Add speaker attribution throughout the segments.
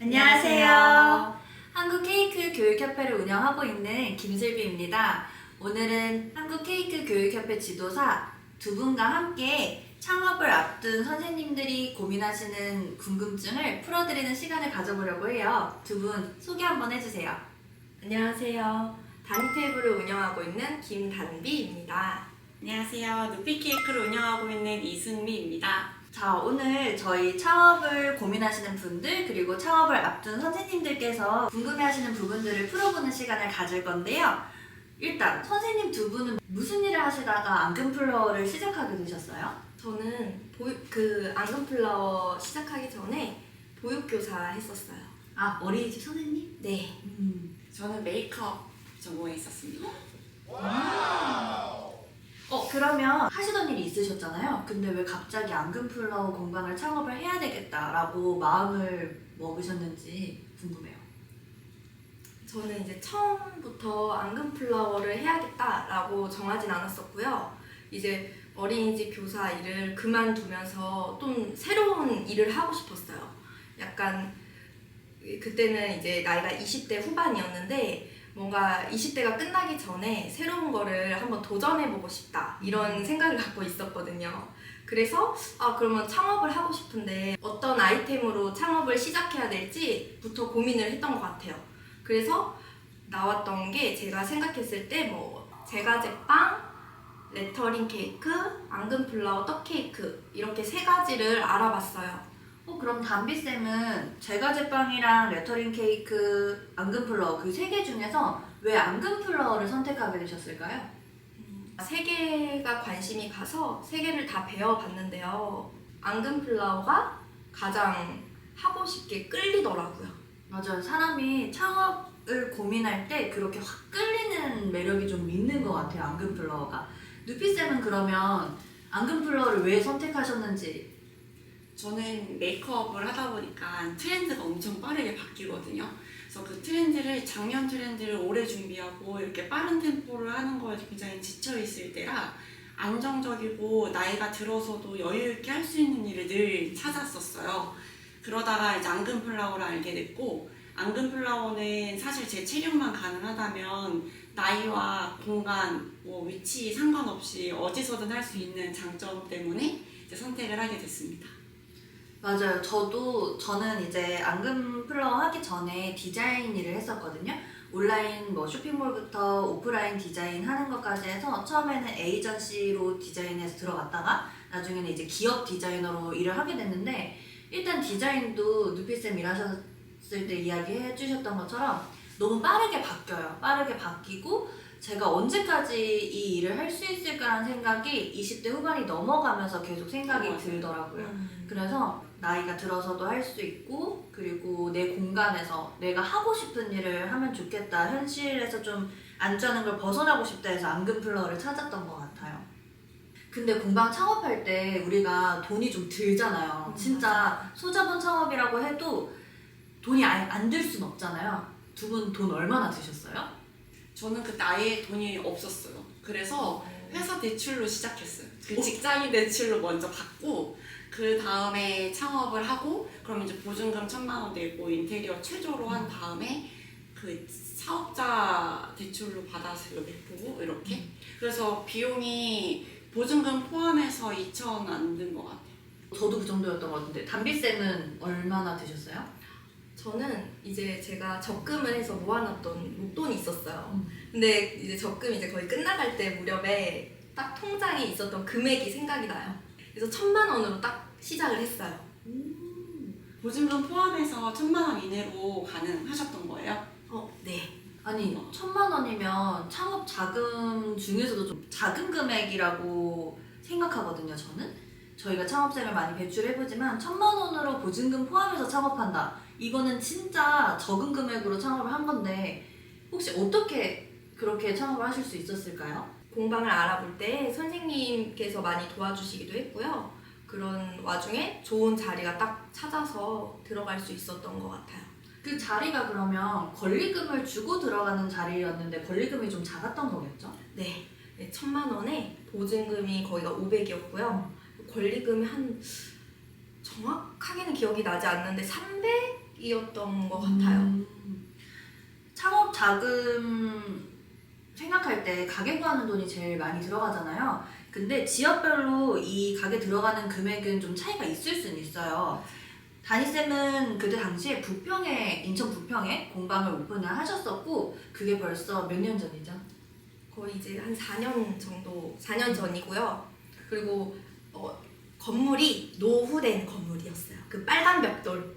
Speaker 1: 안녕하세요. 한국 케이크 교육협회를 운영하고 있는 김슬비입니다. 오늘은 한국 케이크 교육협회 지도사 두 분과 함께 창업을 앞둔 선생님들이 고민하시는 궁금증을 풀어드리는 시간을 가져보려고 해요. 두 분 소개 한번 해주세요.
Speaker 2: 안녕하세요. 단위 테이블을 운영하고 있는 김단비입니다.
Speaker 3: 안녕하세요. 누피케이크를 운영하고 있는 이승미입니다.
Speaker 1: 자, 오늘 저희 창업을 고민하시는 분들 그리고 창업을 앞둔 선생님들께서 궁금해하시는 부분들을 풀어보는 시간을 가질 건데요. 일단 선생님 두 분은 무슨 일을 하시다가 앙금플러워를 시작하게 되셨어요?
Speaker 2: 저는 앙금플라워 시작하기 전에 보육교사 했었어요.
Speaker 1: 아, 어린이집 선생님?
Speaker 2: 네.
Speaker 3: 저는 메이크업 전공에 있었습니다.
Speaker 1: 그러면 하시던 일이 있으셨잖아요. 근데 왜 갑자기 앙금플러워 공방을 창업을 해야 되겠다라고 마음을 먹으셨는지 궁금해요.
Speaker 2: 저는 이제 처음부터 앙금플라워를 해야겠다라고 정하진 않았었고요. 이제 어린이집 교사 일을 그만두면서 좀 새로운 일을 하고 싶었어요. 약간 그때는 이제 나이가 20대 후반이었는데 뭔가 20대가 끝나기 전에 새로운 거를 한번 도전해보고 싶다 이런 생각을 갖고 있었거든요. 그래서 그러면 창업을 하고 싶은데 어떤 아이템으로 창업을 시작해야 될지부터 고민을 했던 것 같아요. 그래서 나왔던 게 제가 생각했을 때 뭐 제과제빵, 레터링 케이크, 앙금플라워 떡 케이크 이렇게 세 가지를 알아봤어요.
Speaker 1: 그럼 담비쌤은 제과제빵이랑 레터링 케이크, 앙금플러워 그 세 개 중에서 왜 앙금플러워를 선택하게 되셨을까요?
Speaker 2: 세 개가 관심이 가서 세 개를 다 배워봤는데요. 앙금플라워가 가장 하고 싶게 끌리더라고요.
Speaker 1: 맞아요. 사람이 창업을 고민할 때 그렇게 확 끌리는 매력이 좀 있는 것 같아요. 앙금플러워가. 누피쌤은 그러면 앙금플러워를 왜 선택하셨는지.
Speaker 3: 저는 메이크업을 하다 보니까 트렌드가 엄청 빠르게 바뀌거든요. 그래서 그 트렌드를 작년 트렌드를 오래 준비하고 이렇게 빠른 템포를 하는 거에 굉장히 지쳐있을 때라 안정적이고 나이가 들어서도 여유 있게 할 수 있는 일을 늘 찾았었어요. 그러다가 이제 앙금플라워를 알게 됐고 앙금플라워는 사실 제 체력만 가능하다면 나이와 공간, 위치 상관없이 어디서든 할 수 있는 장점 때문에 이제 선택을 하게 됐습니다.
Speaker 1: 맞아요. 저는 이제 앙금플러워 하기 전에 디자인 일을 했었거든요. 온라인 쇼핑몰부터 오프라인 디자인 하는 것까지 해서 처음에는 에이전시로 디자인해서 들어갔다가 나중에는 이제 기업 디자이너로 일을 하게 됐는데 일단 디자인도 누피쌤 일하셨을 때 이야기해 주셨던 것처럼 너무 빠르게 바뀌어요. 빠르게 바뀌고 제가 언제까지 이 일을 할 수 있을까라는 생각이 20대 후반이 넘어가면서 계속 생각이 들더라고요. 그래서 나이가 들어서도 할 수 있고 그리고 내 공간에서 내가 하고 싶은 일을 하면 좋겠다. 현실에서 좀 안전한 걸 벗어나고 싶다 해서 앙금플러워를 찾았던 것 같아요. 근데 공방 창업할 때 우리가 돈이 좀 들잖아요. 진짜 소자본 창업이라고 해도 돈이 안 들 순 없잖아요. 두 분 돈 얼마나 드셨어요?
Speaker 3: 저는 그때 아예 돈이 없었어요. 그래서 회사 대출로 시작했어요. 그 직장인 대출로 먼저 받고 그 다음에 창업을 하고 그럼 이제 보증금 1,000만 원 내고 인테리어 최저로 한 다음에 그 사업자 대출로 받아서 내고 이렇게 그래서 비용이 보증금 포함해서 2천 안 든 것 같아요.
Speaker 1: 저도 그 정도였던 것 같은데 담비쌤은 얼마나 드셨어요?
Speaker 2: 저는 이제 제가 적금을 해서 모아놨던 목돈이 있었어요. 근데 이제 적금이 이제 거의 끝나갈 때 무렵에 딱 통장에 있었던 금액이 생각이 나요. 그래서 1,000만 원으로 딱 시작을 했어요.
Speaker 3: 보증금 포함해서 1,000만 원 이내로 가능하셨던 거예요?
Speaker 2: 네.
Speaker 1: 아니 1,000만 원이면 창업 자금 중에서도 좀 작은 금액이라고 생각하거든요. 저희가 창업자를 많이 배출해보지만 1,000만 원으로 보증금 포함해서 창업한다. 이거는 진짜 적은 금액으로 창업을 한 건데 혹시 어떻게 그렇게 창업을 하실 수 있었을까요?
Speaker 2: 공방을 알아볼 때 선생님께서 많이 도와주시기도 했고요. 그런 와중에 좋은 자리가 딱 찾아서 들어갈 수 있었던 것 같아요.
Speaker 1: 그 자리가 그러면 권리금을 주고 들어가는 자리였는데 권리금이 좀 작았던 거겠죠?
Speaker 2: 네. 1,000만 원에 보증금이 거기가 500이었고요. 권리금이 한 정확하게는 기억이 나지 않는데 300 이었던 것 같아요.
Speaker 1: 창업 자금 생각할 때 가게 구하는 돈이 제일 많이 들어가잖아요. 근데 지역별로 이 가게 들어가는 금액은 좀 차이가 있을 수는 있어요. 다니쌤은 그때 당시에 인천 부평에 공방을 오픈을 하셨었고, 그게 벌써 몇 년 전이죠?
Speaker 2: 거의 이제 한 4년 정도, 4년 전이고요. 그리고 건물이 노후된 건물이었어요. 그 빨간 벽돌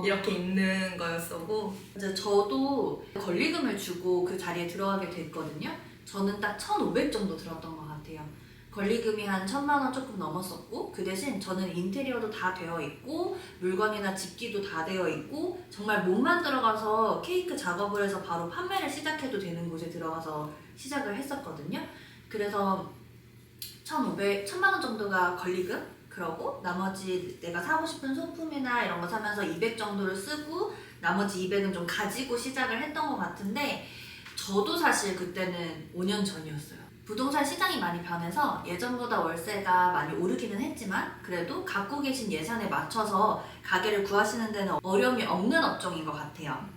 Speaker 2: 이렇게 있는 거였었고.
Speaker 1: 이제 저도 권리금을 주고 그 자리에 들어가게 됐거든요. 저는 딱 1,500 정도 들었던 것 같아요. 권리금이 한 1,000만 원 조금 넘었었고, 그 대신 저는 인테리어도 다 되어 있고 물건이나 집기도 다 되어 있고 정말 몸만 들어가서 케이크 작업을 해서 바로 판매를 시작해도 되는 곳에 들어가서 시작을 했었거든요. 그래서 1,000만 원 정도가 권리금, 그러고 나머지 내가 사고 싶은 소품이나 이런 거 사면서 200 정도를 쓰고 나머지 200은 좀 가지고 시작을 했던 것 같은데, 저도 사실 그때는 5년 전이었어요. 부동산 시장이 많이 변해서 예전보다 월세가 많이 오르기는 했지만 그래도 갖고 계신 예산에 맞춰서 가게를 구하시는 데는 어려움이 없는 업종인 것 같아요.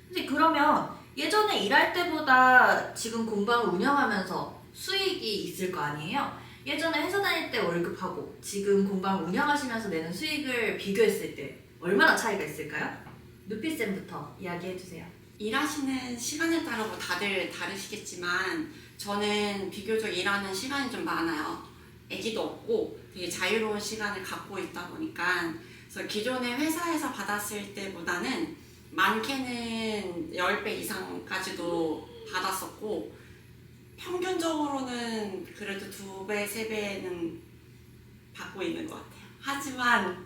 Speaker 1: 근데 그러면 예전에 일할 때보다 지금 공방을 운영하면서 수익이 있을 거 아니에요? 예전에 회사 다닐 때 월급하고 지금 공방을 운영하시면서 내는 수익을 비교했을 때 얼마나 차이가 있을까요? 누피쌤부터 이야기해주세요.
Speaker 3: 일하시는 시간에 따라 뭐 다들 다르시겠지만 저는 비교적 일하는 시간이 좀 많아요. 아기도 없고 되게 자유로운 시간을 갖고 있다 보니까, 그래서 기존의 회사에서 받았을 때보다는 많게는 10배 이상까지도 받았었고, 평균적으로는 그래도 2배, 3배는 받고 있는 것 같아요. 하지만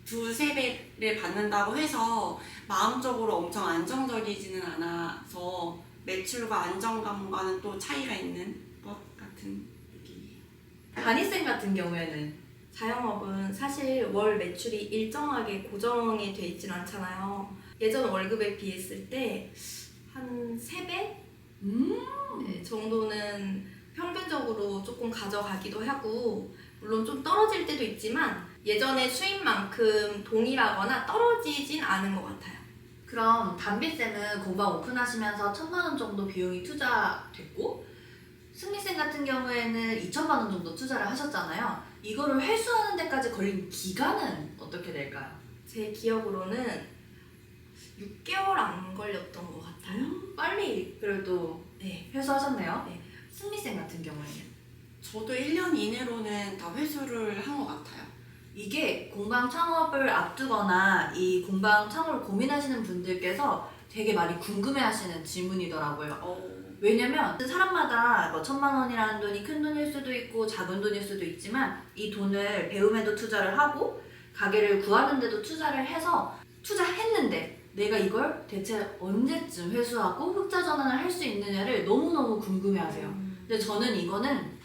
Speaker 3: 2-3배를 받는다고 해서 마음적으로 엄청 안정적이지는 않아서 매출과 안정감과는 또 차이가 있는 것 같은 느낌이에요.
Speaker 1: 다니쌤 같은 경우에는
Speaker 2: 자영업은 사실 월 매출이 일정하게 고정이 돼 있진 않잖아요. 예전 월급에 비했을 때 한 3배 네, 정도는 평균적으로 조금 가져가기도 하고, 물론 좀 떨어질 때도 있지만 예전의 수입만큼 동일하거나 떨어지진 않은 것 같아요.
Speaker 1: 그럼 담비쌤은 공방 오픈하시면서 1,000만 원 정도 비용이 투자됐고, 승리쌤 같은 경우에는 2,000만 원 정도 투자를 하셨잖아요. 이거를 회수하는 데까지 걸린 기간은 어떻게 될까요?
Speaker 2: 제 기억으로는 6개월 안 걸렸던 것 같아요.
Speaker 1: 빨리 그래도
Speaker 2: 네.
Speaker 1: 회수하셨네요.
Speaker 2: 네.
Speaker 1: 승리쌤 같은 경우에는
Speaker 3: 저도 1년 이내로는 다 회수를 한 것 같아요.
Speaker 1: 이게 공방 창업을 앞두거나 이 공방 창업을 고민하시는 분들께서 되게 많이 궁금해하시는 질문이더라고요. 왜냐면 사람마다 뭐 1,000만 원이라는 돈이 큰 돈일 수도 있고 작은 돈일 수도 있지만 이 돈을 배움에도 투자를 하고 가게를 구하는 데도 투자를 해서 투자했는데 내가 이걸 대체 언제쯤 회수하고 흑자 전환을 할 수 있느냐를 너무너무 궁금해하세요. 근데 저는 이거는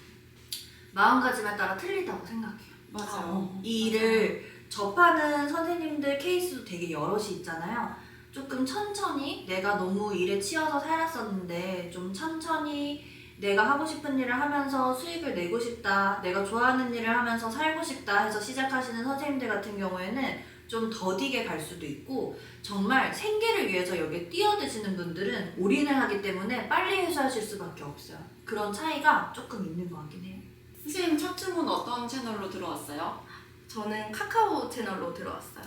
Speaker 1: 마음가짐에 따라 틀리다고 생각해요.
Speaker 3: 맞아요.
Speaker 1: 이 일을 접하는 선생님들 케이스도 되게 여럿이 있잖아요. 조금 천천히 내가 너무 일에 치여서 살았었는데 좀 천천히 내가 하고 싶은 일을 하면서 수익을 내고 싶다, 내가 좋아하는 일을 하면서 살고 싶다 해서 시작하시는 선생님들 같은 경우에는 좀 더디게 갈 수도 있고, 정말 생계를 위해서 여기에 뛰어드시는 분들은 올인을 하기 때문에 빨리 회수하실 수밖에 없어요. 그런 차이가 조금 있는 것 같긴 해요.
Speaker 3: 선생님 첫 주문 어떤 채널로 들어왔어요?
Speaker 2: 저는 카카오 채널로 들어왔어요.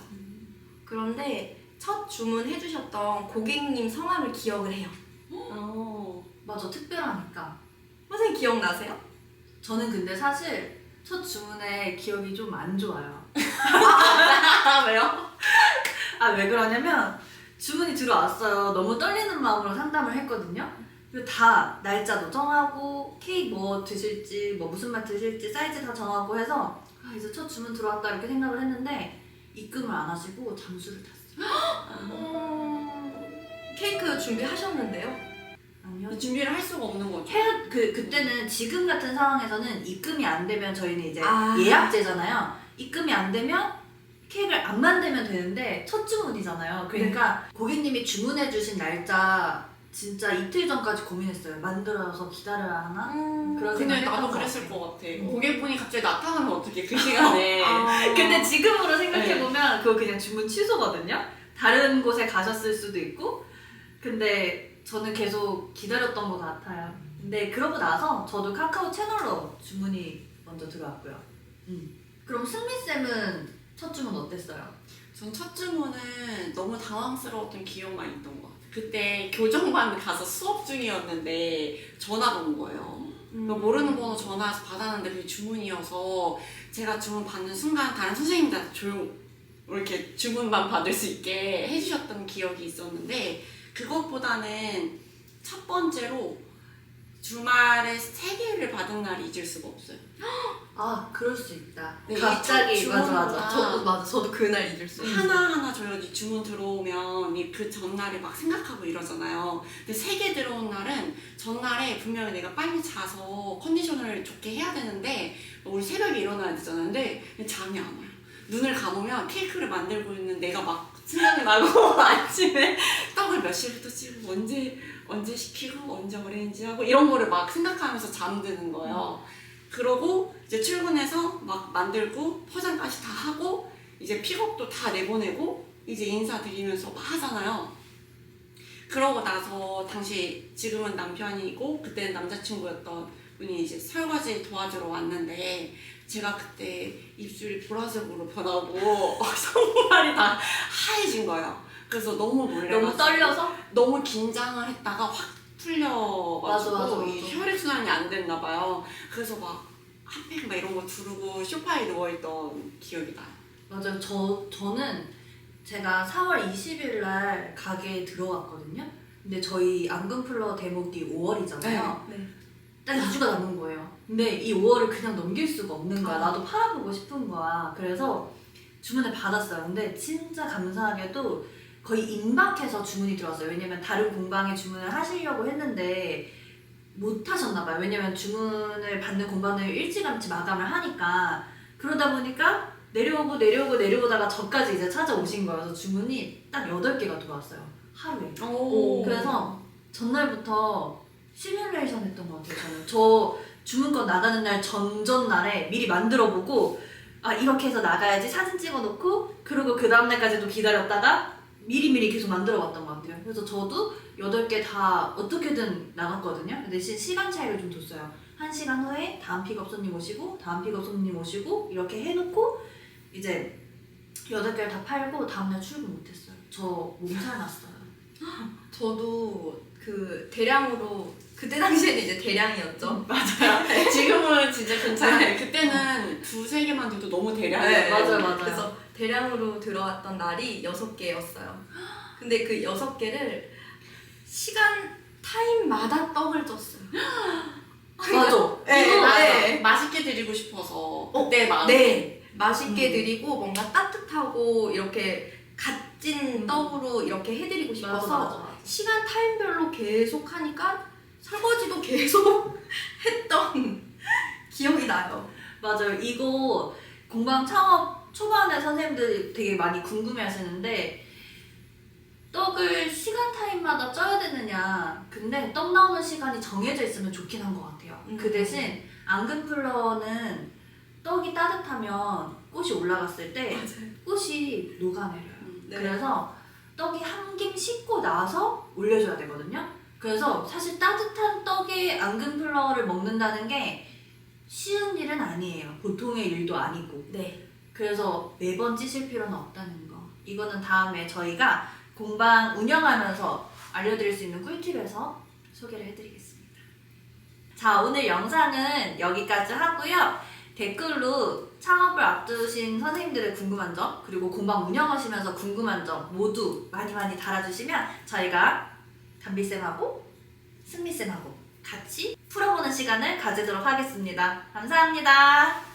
Speaker 2: 그런데 첫 주문해주셨던 고객님 성함을 기억을 해요.
Speaker 1: 맞아, 특별하니까.
Speaker 2: 선생님 기억나세요?
Speaker 1: 저는 근데 사실 첫 주문에 기억이 좀 안 좋아요.
Speaker 2: 왜요?
Speaker 1: 왜 그러냐면 주문이 들어왔어요. 너무 떨리는 마음으로 상담을 했거든요. 그리고 다 날짜도 정하고 케이크 뭐 드실지 뭐 무슨 맛 드실지 사이즈 다 정하고 해서 이제 첫 주문 들어왔다 이렇게 생각을 했는데 입금을 안 하시고 잠수를 탔어요.
Speaker 2: 케이크 준비하셨는데요?
Speaker 1: 아니요.
Speaker 3: 준비를 할 수가 없는 거죠.
Speaker 1: 그때는 지금 같은 상황에서는 입금이 안 되면 저희는 이제
Speaker 2: 아.
Speaker 1: 예약제잖아요. 입금이 안 되면 케이크를 안 만들면 되는데 첫 주문이잖아요. 그러니까 고객님이 주문해 주신 날짜 진짜 이틀 전까지 고민했어요. 만들어서 기다려야 하나? 그런
Speaker 3: 근데
Speaker 1: 생각했던
Speaker 3: 나도
Speaker 1: 것
Speaker 3: 그랬을
Speaker 1: 같아요.
Speaker 3: 것 같아. 고객분이 갑자기 나타나면 어떻게 그 시간에.
Speaker 1: 근데 지금으로 생각해보면 그거 그냥 주문 취소거든요? 다른 곳에 가셨을 수도 있고 근데 저는 계속 기다렸던 것 같아요. 근데 그러고 나서 저도 카카오 채널로 주문이 먼저 들어왔고요. 그럼 승미쌤은 첫 주문 어땠어요?
Speaker 3: 전 첫 주문은 너무 당황스러웠던 기억만 있던 것 같아요. 그때 교정반 가서 수업 중이었는데 전화가 온 거예요. 그러니까 모르는 번호 전화해서 받았는데 그게 주문이어서 제가 주문 받는 순간 다른 선생님들한테 이렇게 주문만 받을 수 있게 해주셨던 기억이 있었는데 그것보다는 첫 번째로 주말에 3개를 받은 날이 잊을 수가 없어요.
Speaker 1: 아 그럴 수 있다.
Speaker 3: 네,
Speaker 1: 갑자기
Speaker 3: 첫
Speaker 1: 맞아
Speaker 3: 주문보다
Speaker 1: 맞아.
Speaker 2: 저도 그날 잊을 수
Speaker 3: 하나하나 저희 주문 들어오면 그 전날에 막 생각하고 이러잖아요. 근데 3개 들어온 날은 전날에 분명히 내가 빨리 자서 컨디션을 좋게 해야 되는데 우리 새벽에 일어나야 되잖아요. 근데 잠이 안 와요. 눈을 감으면 케이크를 만들고 있는 내가 막 생각이 나고 아침에 떡을 몇 시부터 찌고 언제 시키고 언제 어레인지 하고 이런 거를 막 생각하면서 잠드는 거예요. 그러고 이제 출근해서 막 만들고 포장까지 다 하고 이제 픽업도 다 내보내고 이제 인사드리면서 막 하잖아요. 그러고 나서 당시 지금은 남편이고 그때는 남자친구였던 분이 이제 설거지 도와주러 왔는데 제가 그때 입술이 보라색으로 변하고 손발이 다 하얘진 거예요. 그래서 너무 놀래가지고
Speaker 1: 너무 떨려서?
Speaker 3: 너무 긴장을 했다가 확 풀려가지고
Speaker 1: 맞아.
Speaker 3: 이 혈액순환이 안 됐나 봐요. 그래서 막 핫팩 막 이런 거 두르고 소파에 누워있던 기억이 나요.
Speaker 1: 맞아요. 저는 제가 4월 20일 날 가게에 들어갔거든요. 근데 저희 앙금플러 대목이 5월이잖아요.
Speaker 2: 네.
Speaker 1: 딱 2주가 남은 거예요. 근데 이 5월을 그냥 넘길 수가 없는 거야.
Speaker 2: 아.
Speaker 1: 나도 팔아보고 싶은 거야. 그래서 주문을 받았어요. 근데 진짜 감사하게도 거의 임박해서 주문이 들어왔어요. 왜냐면 다른 공방에 주문을 하시려고 했는데 못 하셨나 봐요. 왜냐면 주문을 받는 공방을 일찌감치 마감을 하니까 그러다 보니까 내려오다가 저까지 이제 찾아오신 거여서 주문이 딱 8개가 들어왔어요. 하루에. 그래서 전날부터 시뮬레이션 했던 것 같아요. 저 주문권 나가는 날 전날에 미리 만들어보고 아 이렇게 해서 나가야지 사진 찍어놓고 그리고 그 다음날까지도 기다렸다가 미리미리 계속 만들어봤던 것 같아요. 그래서 저도 8개 다 어떻게든 나갔거든요. 근데 시간 차이를 좀 뒀어요. 1시간 후에 다음 픽업 손님 오시고 다음 픽업 손님 오시고 이렇게 해놓고 이제 8개를 다 팔고 다음날 출근 못했어요. 저 몸살 났어요.
Speaker 2: 저도 그 대량으로 그때 당시에는 이제 대량이었죠.
Speaker 3: 맞아요. 지금은 진짜 괜찮아요. 그때는 2-3개만 돼도 너무 대량이에요.
Speaker 1: 맞아요.
Speaker 2: 그래서 대량으로 들어왔던 날이 6개였어요. 근데 그 6개를 시간 타임마다 떡을 쪘어요.
Speaker 1: 맞아.
Speaker 2: 네.
Speaker 3: 맛있게 드리고 싶어서 그때 마음에
Speaker 2: 네. 맛있게 드리고 뭔가 따뜻하고 이렇게 갓 찐 떡으로 이렇게 해드리고 싶어서
Speaker 1: 맞아.
Speaker 2: 시간 타임별로 계속 하니까 설거지도 계속 했던 기억이 나요.
Speaker 1: 맞아요. 이거 공방 창업 초반에 선생님들이 되게 많이 궁금해 하시는데 떡을 시간 타임마다 쪄야 되느냐. 근데 떡 나오는 시간이 정해져 있으면 좋긴 한 것 같아요. 그 대신 앙금플러는 떡이 따뜻하면 꽃이 올라갔을 때 꽃이 녹아내려요.
Speaker 2: 네.
Speaker 1: 그래서 떡이 한 김 식고 나서 올려줘야 되거든요. 그래서 사실 따뜻한 떡에 앙금플러를 먹는다는 게 쉬운 일은 아니에요. 보통의 일도 아니고.
Speaker 2: 네.
Speaker 1: 그래서 매번 찌실 필요는 없다는 거. 이거는 다음에 저희가 공방 운영하면서 알려드릴 수 있는 꿀팁에서 소개를 해드리겠습니다. 자, 오늘 영상은 여기까지 하고요. 댓글로 창업을 앞두신 선생님들의 궁금한 점 그리고 공방 운영하시면서 궁금한 점 모두 많이 달아주시면 저희가 담비쌤하고 승미쌤하고 같이 풀어보는 시간을 가지도록 하겠습니다. 감사합니다.